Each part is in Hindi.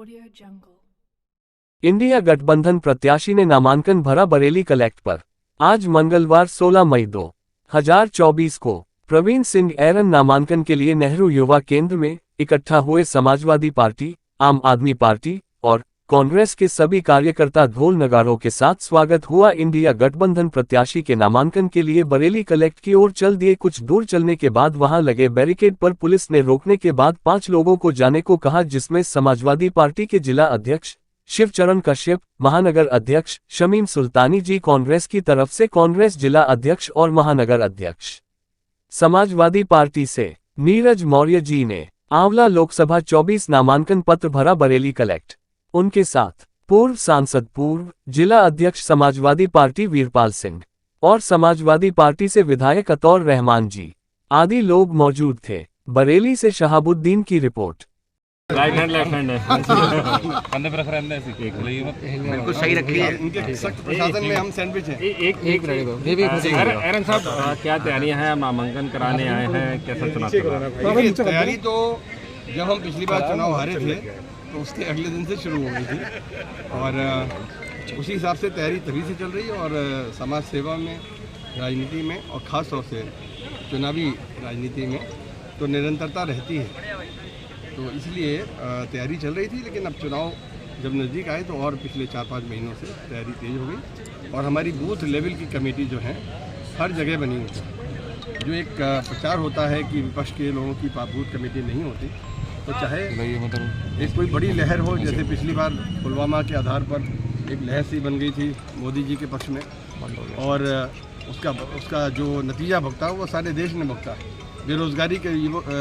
Audio Jungle। इंडिया गठबंधन प्रत्याशी ने नामांकन भरा बरेली कलेक्ट पर। आज मंगलवार 16 मई 2024 को प्रवीण सिंह ऐरन नामांकन के लिए नेहरू युवा केंद्र में इकट्ठा हुए। समाजवादी पार्टी, आम आदमी पार्टी और कांग्रेस के सभी कार्यकर्ता ढोल नगारों के साथ स्वागत हुआ। इंडिया गठबंधन प्रत्याशी के नामांकन के लिए बरेली कलेक्ट की ओर चल दिए। कुछ दूर चलने के बाद वहां लगे बैरिकेड पर पुलिस ने रोकने के बाद 5 लोगों को जाने को कहा, जिसमें समाजवादी पार्टी के जिला अध्यक्ष शिवचरण कश्यप, महानगर अध्यक्ष शमीम सुल्तानी जी, कांग्रेस की तरफ से कांग्रेस जिला अध्यक्ष और महानगर अध्यक्ष समाजवादी पार्टी से नीरज मौर्य जी ने आंवला लोकसभा 24 नामांकन पत्र भरा बरेली कलेक्ट। उनके साथ पूर्व सांसद, पूर्व जिला अध्यक्ष समाजवादी पार्टी वीरपाल सिंह और समाजवादी पार्टी से विधायक अतौर रहमान जी आदि लोग मौजूद थे। बरेली से शहाबुद्दीन की report. Right hand left hand है कंधे पे रख रहे हैं, ऐसे बिल्कुल सही रखी है। इनके सख्त प्रशासन में हम सैंडविच हैं। एक एरन साहब, क्या तैयारियां हैं? नामांकन कराने आए हैं, कैसा चुनाव तैयारी? तो जब हम पिछली बार चुनाव हारे थे तो उसके अगले दिन से शुरू हो गई थी और उसी हिसाब से तैयारी तभी से चल रही है। और समाज सेवा में, राजनीति में और ख़ास तौर से चुनावी राजनीति में तो निरंतरता रहती है, तो इसलिए तैयारी चल रही थी। लेकिन अब चुनाव जब नज़दीक आए तो और पिछले 4-5 महीनों से तैयारी तेज हो गई। और हमारी बूथ लेवल की कमेटी जो है हर जगह बनी हुई है। जो एक प्रचार होता है कि विपक्ष के लोगों की बूथ कमेटी नहीं होती, तो चाहे एक कोई बड़ी लहर हो, जैसे पिछली बार पुलवामा के आधार पर एक लहर सी बन गई थी मोदी जी के पक्ष में, और उसका जो नतीजा भुगता वो सारे देश ने भुगता। बेरोजगारी के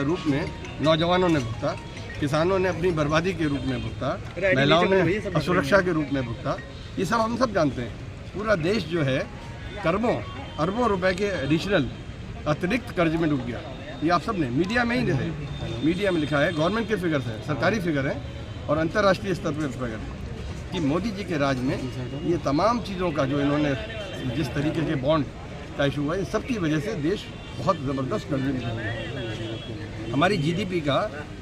रूप में नौजवानों ने भुगता, किसानों ने अपनी बर्बादी के रूप में भुगता, महिलाओं ने असुरक्षा के रूप में भुगता। ये सब हम सब जानते हैं। पूरा देश जो है अरबों रुपए के एडिशनल अतिरिक्त कर्ज में डूब गया। ये आप सब ने मीडिया में ही है, मीडिया में लिखा है, गवर्नमेंट के फिगर्स हैं, सरकारी फिगर हैं और अंतर्राष्ट्रीय स्तर पर फिगर है कि मोदी जी के राज में ये तमाम चीज़ों का जो इन्होंने जिस तरीके के बॉन्ड का इशू हुआ, इन सब की वजह से देश बहुत ज़बरदस्त कर्जे में चल गया। हमारी जीडीपी का,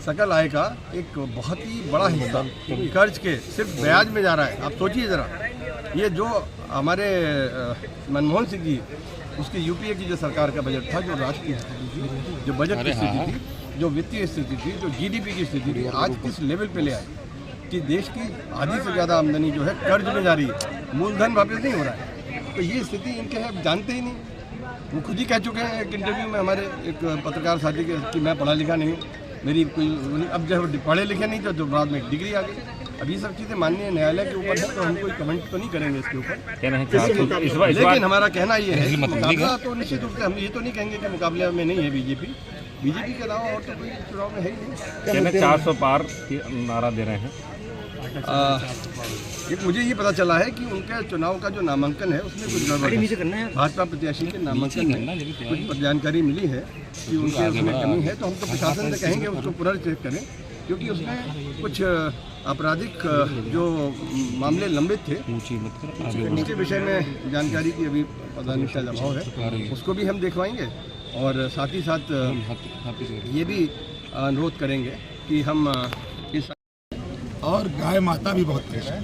सकल आय का एक बहुत ही बड़ा हिस्सा कर्ज के सिर्फ ब्याज में जा रहा है। आप सोचिए ज़रा, ये जो हमारे मनमोहन सिंह जी, उसकी यूपीए की जो सरकार का बजट था, जो राष्ट्र की स्थिति थी, जो बजट की स्थिति थी, जो वित्तीय स्थिति थी, जो जीडीपी की स्थिति थी, आज किस लेवल पे ले आए कि देश की आधी से ज़्यादा आमदनी जो है कर्ज में जा रही है, मूलधन वापस नहीं हो रहा है। तो ये स्थिति इनके है, जानते ही नहीं। वो खुद ही कह चुके हैं एक इंटरव्यू में हमारे एक पत्रकार साथी के कि मैं पढ़ा लिखा नहीं हूँ, मेरी कोई, अब जब पढ़े लिखे नहीं तो बाद में डिग्री आ गई। अब ये सब चीज़ें माननीय न्यायालय के ऊपर है, तो हम कोई कमेंट तो नहीं करेंगे इसके ऊपर। लेकिन हमारा कहना ये है कि मुकाबला तो निश्चित रूप से हम ये तो नहीं कहेंगे कि मुकाबले में नहीं है बीजेपी के अलावा और तो कोई चुनाव में है ही नहीं। 400 पार की नारा दे रहे हैं। मुझे ये पता चला है कि उनके चुनाव का जो नामांकन है उसमें कुछ गड़बड़ है। भाजपा प्रत्याशी के नामांकन में कुछ जानकारी मिली है कि उनके उसमें कमी है, तो हम तो प्रशासन से कहेंगे उसको पुनर्चेक करें, क्योंकि उसमें कुछ आपराधिक जो मामले लंबित थे उसके विषय में जानकारी की अभी पता नहीं शायद अभाव है, उसको भी हम देखवाएंगे। और साथ ही साथ ये भी अनुरोध करेंगे कि हम इस और गाय माता भी बहुत खुश है।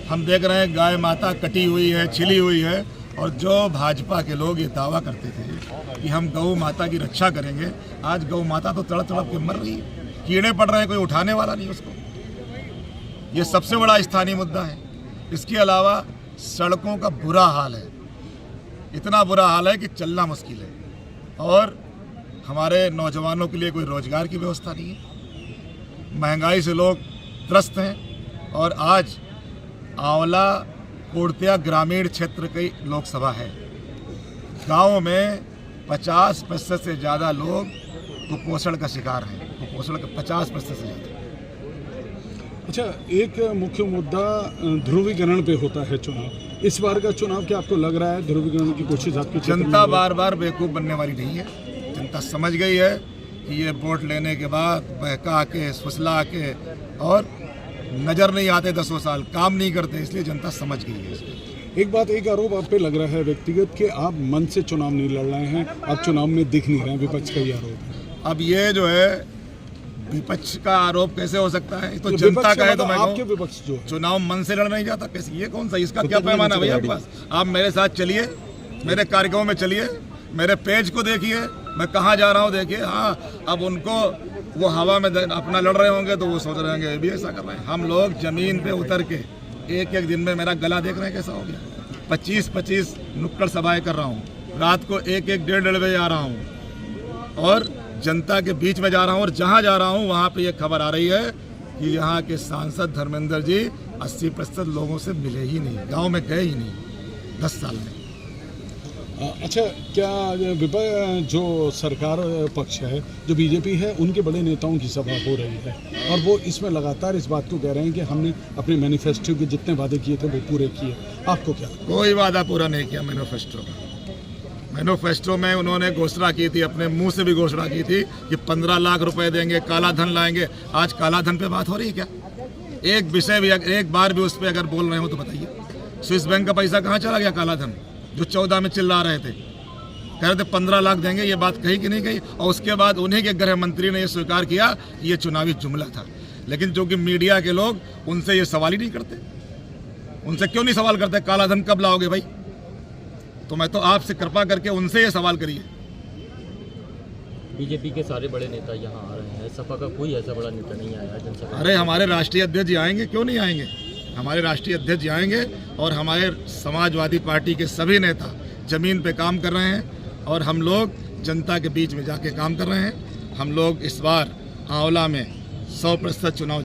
हम देख रहे हैं गाय माता कटी हुई है, छिली हुई है। और जो भाजपा के लोग ये दावा करते थे कि हम गौ माता की रक्षा करेंगे, आज गौ माता तो तड़प तड़प के मर रही है, कीड़े पड़ रहे हैं, कोई उठाने वाला नहीं उसको। ये सबसे बड़ा स्थानीय मुद्दा है। इसके अलावा सड़कों का बुरा हाल है, इतना बुरा हाल है कि चलना मुश्किल है। और हमारे नौजवानों के लिए कोई रोजगार की व्यवस्था नहीं है, महंगाई से लोग त्रस्त हैं। और आज आंवला कोड़तिया ग्रामीण क्षेत्र की लोकसभा है, गाँव में 50% से ज़्यादा लोग कुपोषण का शिकार हैं, कुपोषण का 50% से ज़्यादा। अच्छा, एक मुख्य मुद्दा ध्रुवीकरण पे होता है चुनाव। इस बार का चुनाव क्या आपको लग रहा है ध्रुवीकरण की कोशिश आपकी? जनता बार बार बेवकूफ़ बनने वाली नहीं है। जनता समझ गई है कि ये वोट लेने के बाद बहका के, फुसला के और नज़र नहीं आते 10 साल, काम नहीं करते, इसलिए जनता समझ गई है इसको। एक आरोप आप पे लग रहा है व्यक्तिगत कि आप मन से चुनाव नहीं लड़ रहे हैं, आप चुनाव में दिख नहीं रहे हैं, विपक्ष का ये आरोप है। अब ये जो है विपक्ष का आरोप कैसे हो सकता है? तो ये जनता विपक्ष का है तो मतलब मैं आपके कहूं, विपक्ष जो है चुनाव मन से लड़ना नहीं जाता कैसे? ये कौन सा, इसका क्या पैमाना है भैया आपके पास? आप मेरे साथ चलिए, मेरे कार्यक्रमों में चलिए, मेरे पेज को देखिए, मैं कहाँ जा रहा हूँ देखिए। हाँ, अब उनको वो हवा में अपना लड़ रहे होंगे तो वो सोच रहे होंगे ये भी ऐसा कर रहे हैं। हम लोग जमीन पे उतर के एक एक दिन में, मेरा गला देख रहे हैं कैसा हो गया, 25-25 नुक्कड़ सभाएं कर रहा हूँ, रात को एक 1-1.5 बजे आ रहा हूँ और जनता के बीच में जा रहा हूँ। और जहाँ जा रहा हूँ वहाँ पे ये खबर आ रही है कि यहाँ के सांसद धर्मेंद्र जी 80% लोगों से मिले ही नहीं, गांव में गए ही नहीं 10 साल में। अच्छा, क्या जो सरकार पक्ष है, जो बीजेपी है, उनके बड़े नेताओं की सभा हो रही है और वो इसमें लगातार इस बात को कह रहे हैं कि हमने अपने मैनिफेस्टो के जितने वादे किए थे वो पूरे किए। आपको क्या? कोई वादा पूरा नहीं किया मैनिफेस्टो में उन्होंने घोषणा की थी, अपने मुंह से भी घोषणा की थी कि 15 लाख रुपए देंगे, काला धन लाएंगे। आज काला धन पे बात हो रही है क्या? एक विषय भी, एक बार भी उस पर अगर बोल रहे हो तो बताइए। स्विस बैंक का पैसा कहाँ चला गया? काला धन जो 14 में चिल्ला रहे थे, कह रहे थे 15 लाख देंगे, ये बात कही कि नहीं कही? और उसके बाद उन्हीं के गृह मंत्री ने ये स्वीकार किया कि ये चुनावी जुमला था। लेकिन जो कि मीडिया के लोग, उनसे ये सवाल ही नहीं करते। उनसे क्यों नहीं सवाल करते काला धन कब लाओगे भाई? तो मैं तो आपसे कृपा करके उनसे ये सवाल करिए। बीजेपी के सारे बड़े नेता यहाँ आ रहे हैं, सपा का कोई ऐसा बड़ा नेता नहीं आया जनसभा। अरे हमारे राष्ट्रीय अध्यक्ष जी आएंगे, क्यों नहीं आएंगे? हमारे राष्ट्रीय अध्यक्ष जी आएंगे और हमारे समाजवादी पार्टी के सभी नेता जमीन पे काम कर रहे हैं और हम लोग जनता के बीच में जाके काम कर रहे हैं। हम लोग इस बार आंवला में 100% चुनाव